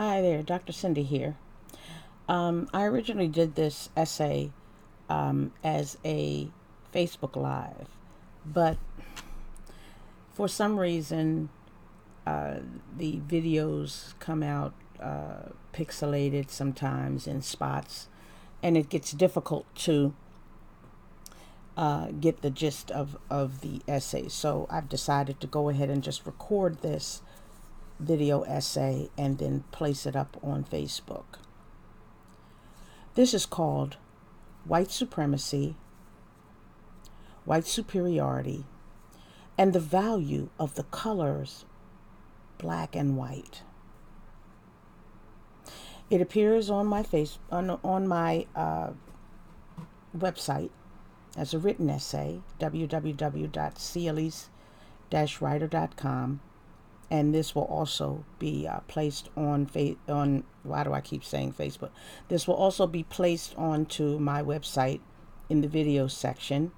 Hi there, Dr. Cindy here. I originally did this essay as a Facebook Live, but for some reason, the videos come out pixelated sometimes in spots, and it gets difficult to get the gist of the essay. So I've decided to go ahead and just record this video essay and then place it up on Facebook. This is called White Supremacy, White Superiority, and the Value of the Colors Black and White. It appears on my website as a written essay, www.racialized-writer.com. And this will also be placed on why do I keep saying Facebook? This will also be placed onto my website in the video section.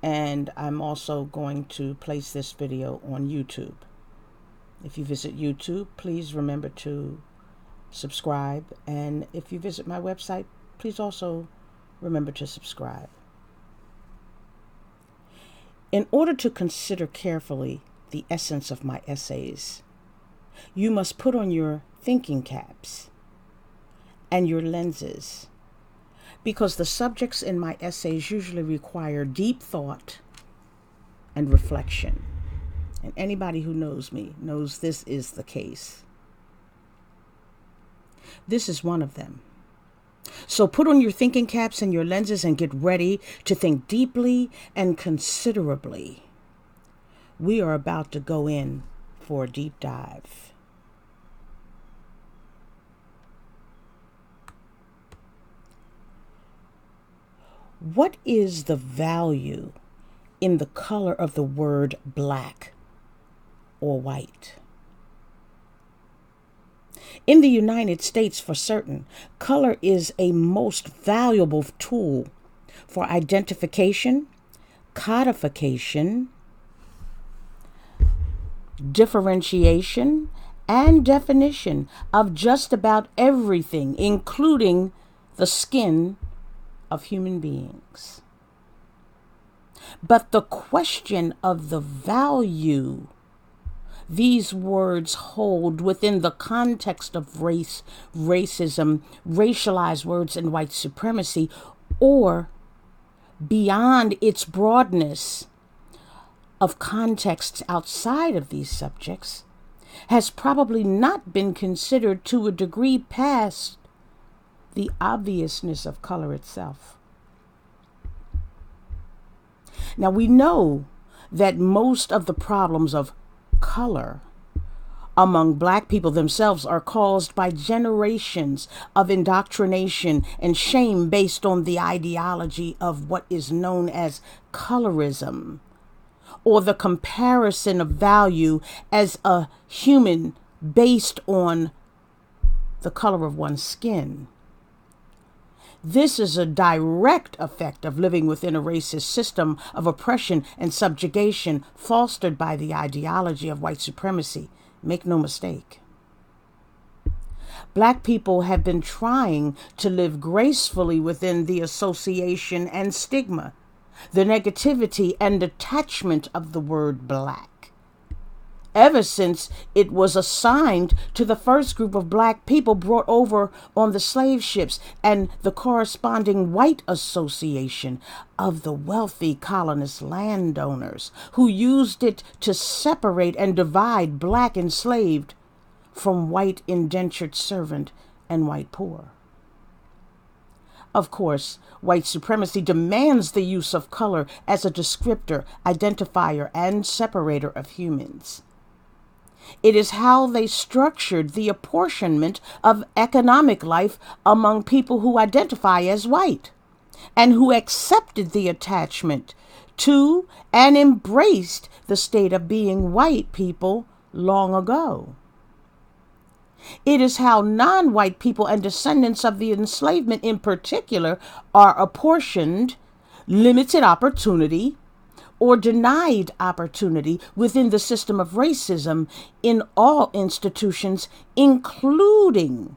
And I'm also going to place this video on YouTube. If you visit YouTube, please remember to subscribe. And if you visit my website, please also remember to subscribe. In order to consider carefully the essence of my essays, you must put on your thinking caps and your lenses, because the subjects in my essays usually require deep thought and reflection. And anybody who knows me knows this is the case. This is one of them. So put on your thinking caps and your lenses and get ready to think deeply and considerably. We are about to go in for a deep dive. What is the value in the color of the word black or white? In the United States, for certain, color is a most valuable tool for identification, codification, differentiation, and definition of just about everything, including the skin of human beings. But the question of the value these words hold within the context of race, racism, racialized words, and white supremacy, or beyond its broadness of contexts outside of these subjects, has probably not been considered to a degree past the obviousness of color itself. Now, we know that most of the problems of color among Black people themselves are caused by generations of indoctrination and shame based on the ideology of what is known as colorism, or the comparison of value as a human based on the color of one's skin. This is a direct effect of living within a racist system of oppression and subjugation fostered by the ideology of white supremacy. Make no mistake. Black people have been trying to live gracefully within the association and stigma, the negativity and attachment of the word black, ever since it was assigned to the first group of Black people brought over on the slave ships and the corresponding white association of the wealthy colonist landowners who used it to separate and divide Black enslaved from white indentured servant and white poor. Of course, white supremacy demands the use of color as a descriptor, identifier, and separator of humans. It is how they structured the apportionment of economic life among people who identify as white and who accepted the attachment to and embraced the state of being white people long ago. It is how non-white people and descendants of the enslavement in particular are apportioned limited opportunity, or denied opportunity within the system of racism in all institutions, including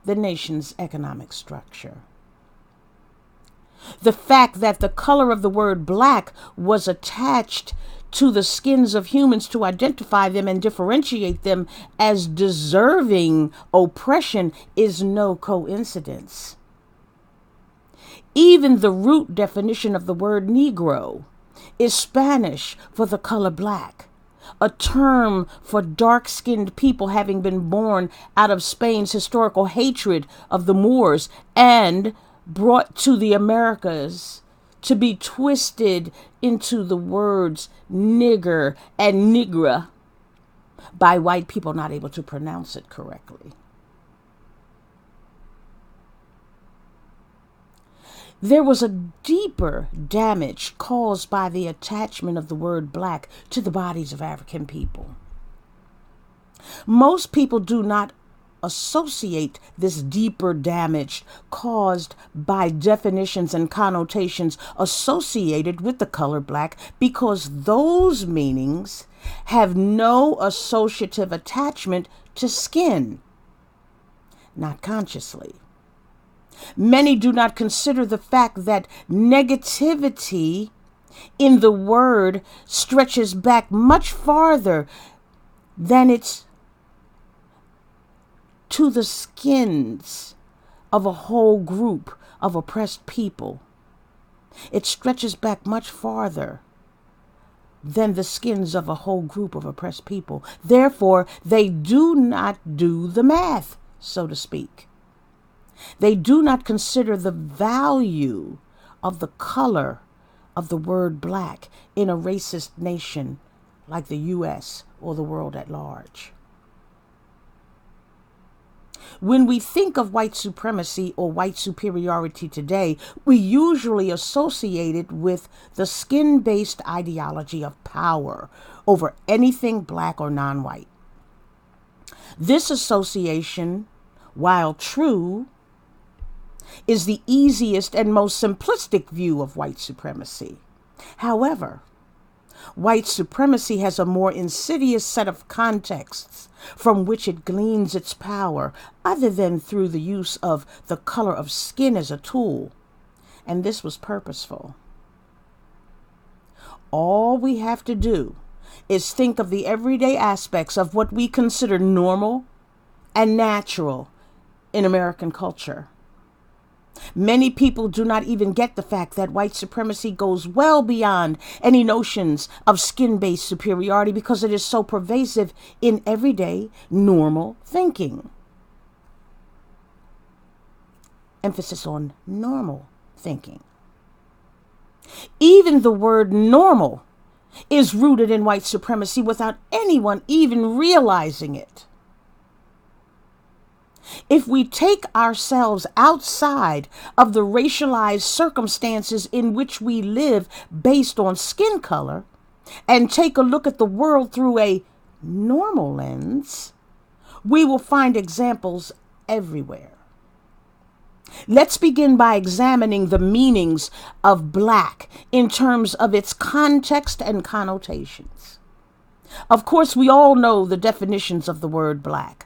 the nation's economic structure. The fact that the color of the word black was attached to the skins of humans to identify them and differentiate them as deserving oppression is no coincidence. Even the root definition of the word Negro is Spanish for the color black, a term for dark-skinned people having been born out of Spain's historical hatred of the Moors and brought to the Americas to be twisted into the words nigger and nigra by white people not able to pronounce it correctly. There was a deeper damage caused by the attachment of the word black to the bodies of African people. Most people do not associate this deeper damage caused by definitions and connotations associated with the color black because those meanings have no associative attachment to skin, not consciously. Many do not consider the fact that negativity in the word stretches back much farther than its to the skins of a whole group of oppressed people. It stretches back much farther than the skins of a whole group of oppressed people. Therefore, they do not do the math, so to speak. They do not consider the value of the color of the word black in a racist nation like the U.S. or the world at large. When we think of white supremacy or white superiority today, we usually associate it with the skin-based ideology of power over anything black or non-white. This association, while true, is the easiest and most simplistic view of white supremacy. However, white supremacy has a more insidious set of contexts from which it gleans its power, other than through the use of the color of skin as a tool. And this was purposeful. All we have to do is think of the everyday aspects of what we consider normal and natural in American culture. Many people do not even get the fact that white supremacy goes well beyond any notions of skin-based superiority because it is so pervasive in everyday, normal thinking. Emphasis on normal thinking. Even the word normal is rooted in white supremacy without anyone even realizing it. If we take ourselves outside of the racialized circumstances in which we live based on skin color and take a look at the world through a normal lens, we will find examples everywhere. Let's begin by examining the meanings of black in terms of its context and connotations. Of course, we all know the definitions of the word black.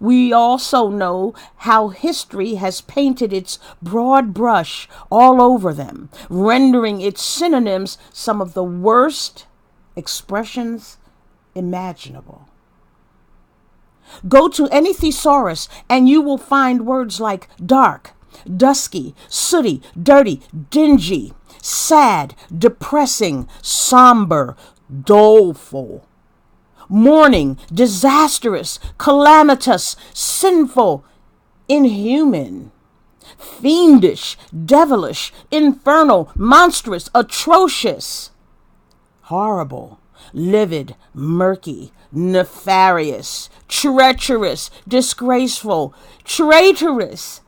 We also know how history has painted its broad brush all over them, rendering its synonyms some of the worst expressions imaginable. Go to any thesaurus and you will find words like dark, dusky, sooty, dirty, dingy, sad, depressing, somber, doleful, mourning, disastrous, calamitous, sinful, inhuman, fiendish, devilish, infernal, monstrous, atrocious, horrible, livid, murky, nefarious, treacherous, disgraceful, traitorous,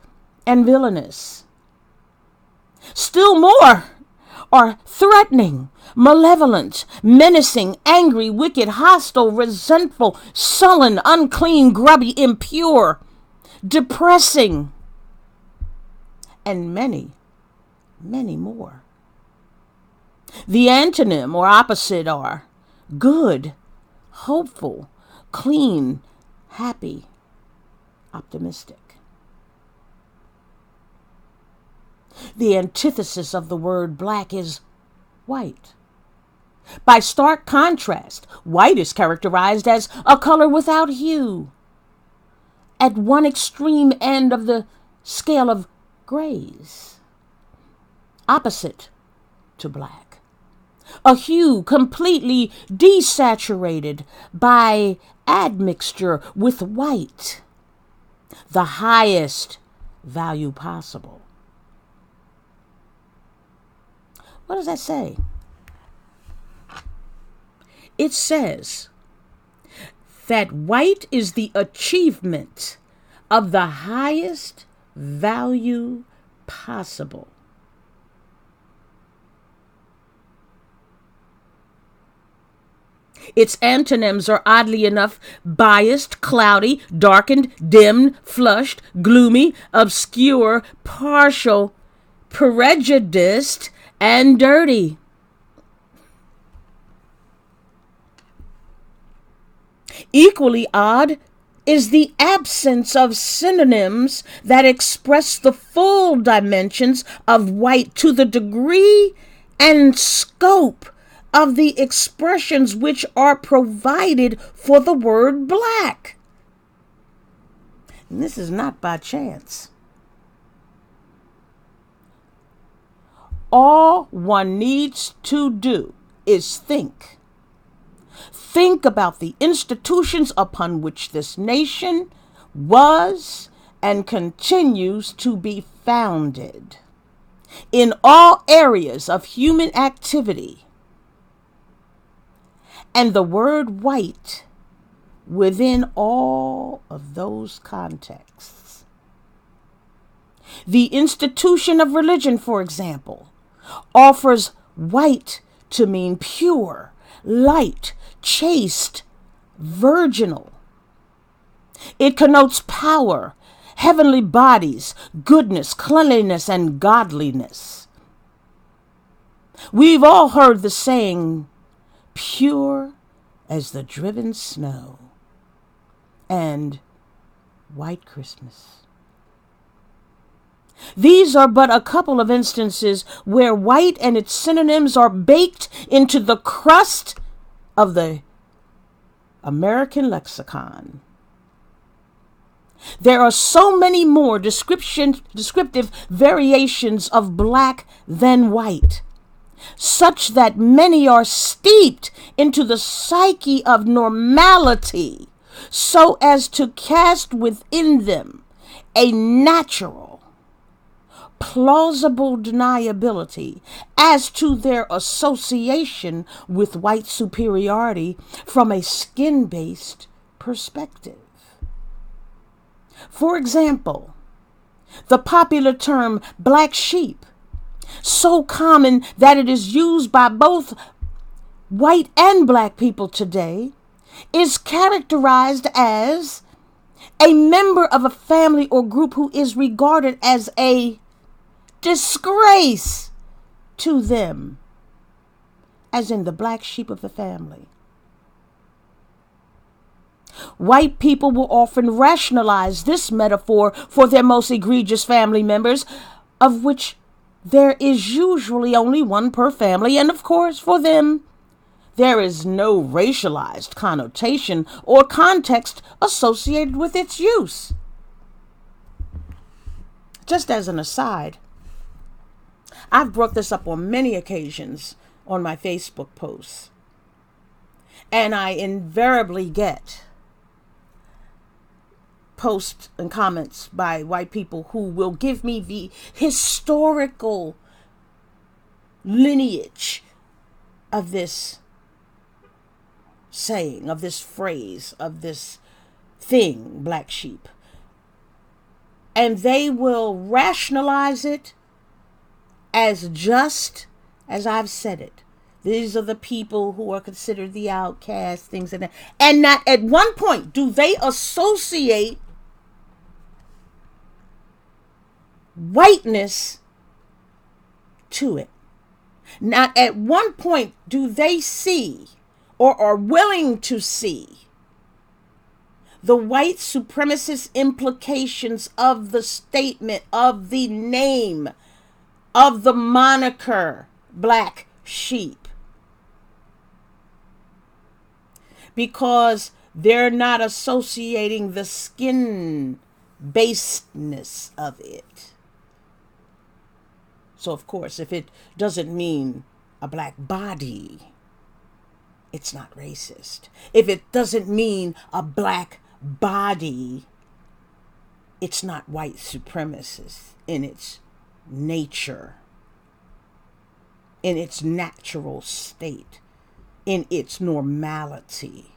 and villainous. Still more are threatening, malevolent, menacing, angry, wicked, hostile, resentful, sullen, unclean, grubby, impure, depressing, and many, many more. The antonym or opposite are good, hopeful, clean, happy, optimistic. The antithesis of the word black is white. By stark contrast, white is characterized as a color without hue, at one extreme end of the scale of grays, opposite to black. A hue completely desaturated by admixture with white, the highest value possible. What does that say? It says that white is the achievement of the highest value possible. Its antonyms are oddly enough biased, cloudy, darkened, dimmed, flushed, gloomy, obscure, partial, prejudiced, and dirty. Equally odd is the absence of synonyms that express the full dimensions of white to the degree and scope of the expressions which are provided for the word black. And this is not by chance. All one needs to do is think. Think about the institutions upon which this nation was and continues to be founded in all areas of human activity, and the word white within all of those contexts. The institution of religion, for example, offers white to mean pure, light, chaste, virginal. It connotes power, heavenly bodies, goodness, cleanliness, and godliness. We've all heard the saying, pure as the driven snow, and white Christmas. These are but a couple of instances where white and its synonyms are baked into the crust of the American lexicon. There are so many more descriptive variations of black than white, such that many are steeped into the psyche of normality, so as to cast within them a natural, plausible deniability as to their association with white superiority from a skin-based perspective. For example, the popular term black sheep, so common that it is used by both white and black people today, is characterized as a member of a family or group who is regarded as a disgrace to them, as in the black sheep of the family. White people will often rationalize this metaphor for their most egregious family members, of which there is usually only one per family, and of course, for them, there is no racialized connotation or context associated with its use. Just as an aside, I've brought this up on many occasions on my Facebook posts, and I invariably get posts and comments by white people who will give me the historical lineage of this saying, of this phrase, of this thing, black sheep. And they will rationalize it as just as I've said it. These are the people who are considered the outcasts, things like that. And not at one point do they associate whiteness to it. Not at one point do they see or are willing to see the white supremacist implications of the statement, of the name, of the moniker black sheep. Because they're not associating the skin basedness of it. So, of course, if it doesn't mean a black body, it's not racist. If it doesn't mean a black body, it's not white supremacist in its nature, in its natural state, in its normality.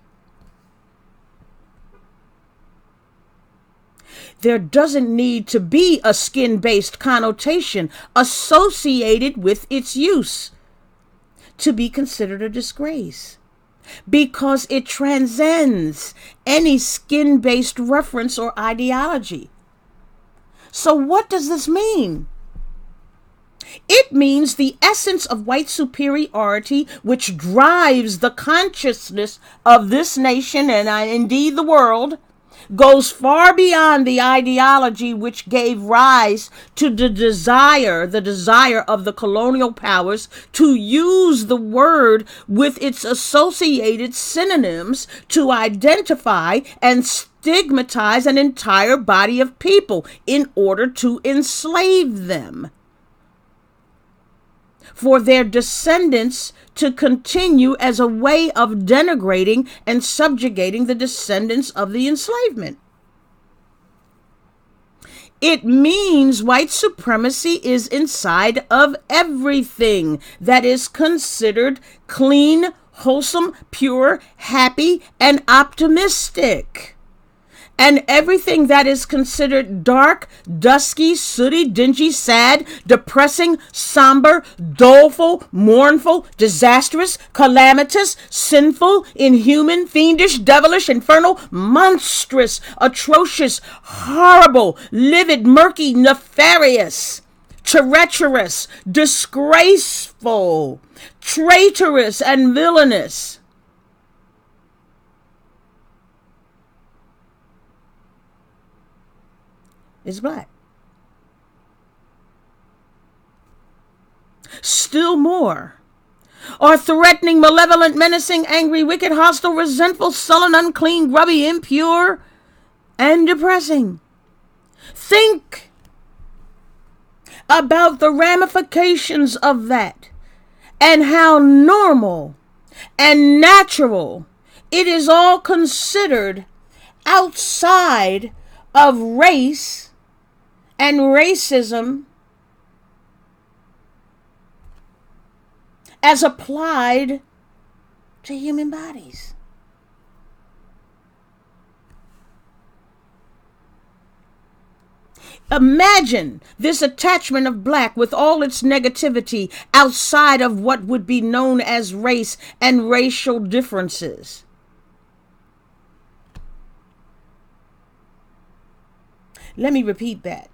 There doesn't need to be a skin-based connotation associated with its use to be considered a disgrace, because it transcends any skin-based reference or ideology. So what does this mean? It means the essence of white superiority, which drives the consciousness of this nation and indeed the world, goes far beyond the ideology which gave rise to the desire of the colonial powers to use the word with its associated synonyms to identify and stigmatize an entire body of people in order to enslave them, for their descendants to continue as a way of denigrating and subjugating the descendants of the enslavement. It means white supremacy is inside of everything that is considered clean, wholesome, pure, happy, and optimistic. And everything that is considered dark, dusky, sooty, dingy, sad, depressing, somber, doleful, mournful, disastrous, calamitous, sinful, inhuman, fiendish, devilish, infernal, monstrous, atrocious, horrible, livid, murky, nefarious, treacherous, disgraceful, traitorous, and villainous is black. Still more are threatening, malevolent, menacing, angry, wicked, hostile, resentful, sullen, unclean, grubby, impure, and depressing. Think about the ramifications of that and how normal and natural it is all considered outside of race and racism as applied to human bodies. Imagine this attachment of black with all its negativity outside of what would be known as race and racial differences. Let me repeat that.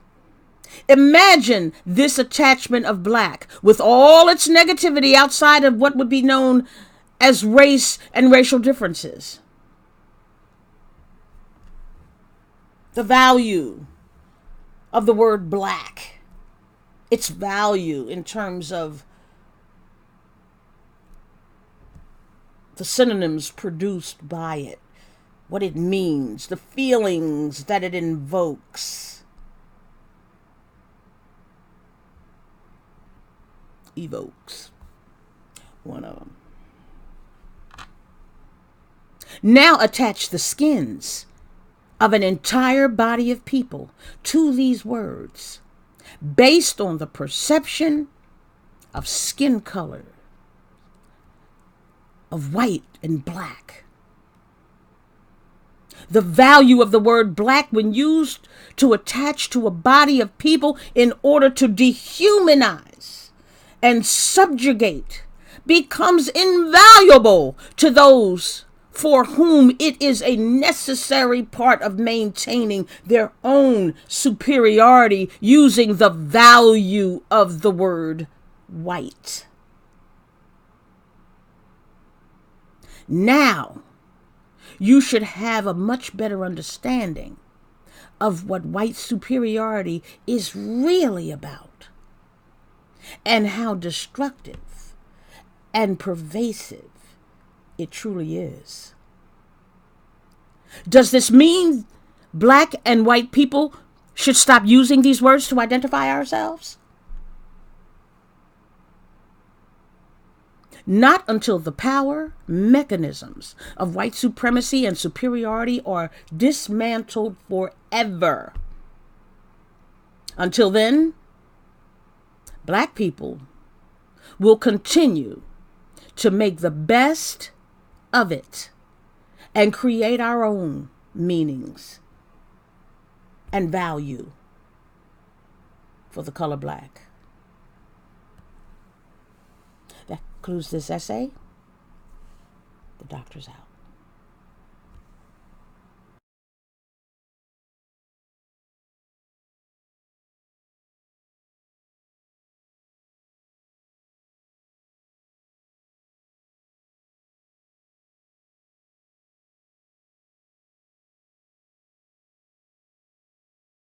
Imagine this attachment of black with all its negativity outside of what would be known as race and racial differences. The value of the word black, its value in terms of the synonyms produced by it, what it means, the feelings that it invokes. Evokes. One of them. Now attach the skins of an entire body of people to these words based on the perception of skin color, of white and black. The value of the word black when used to attach to a body of people in order to dehumanize and subjugate becomes invaluable to those for whom it is a necessary part of maintaining their own superiority using the value of the word white. Now, you should have a much better understanding of what white superiority is really about and how destructive and pervasive it truly is. Does this mean black and white people should stop using these words to identify ourselves? Not until the power mechanisms of white supremacy and superiority are dismantled forever. Until then, black people will continue to make the best of it and create our own meanings and value for the color black. That concludes this essay. The doctor's out.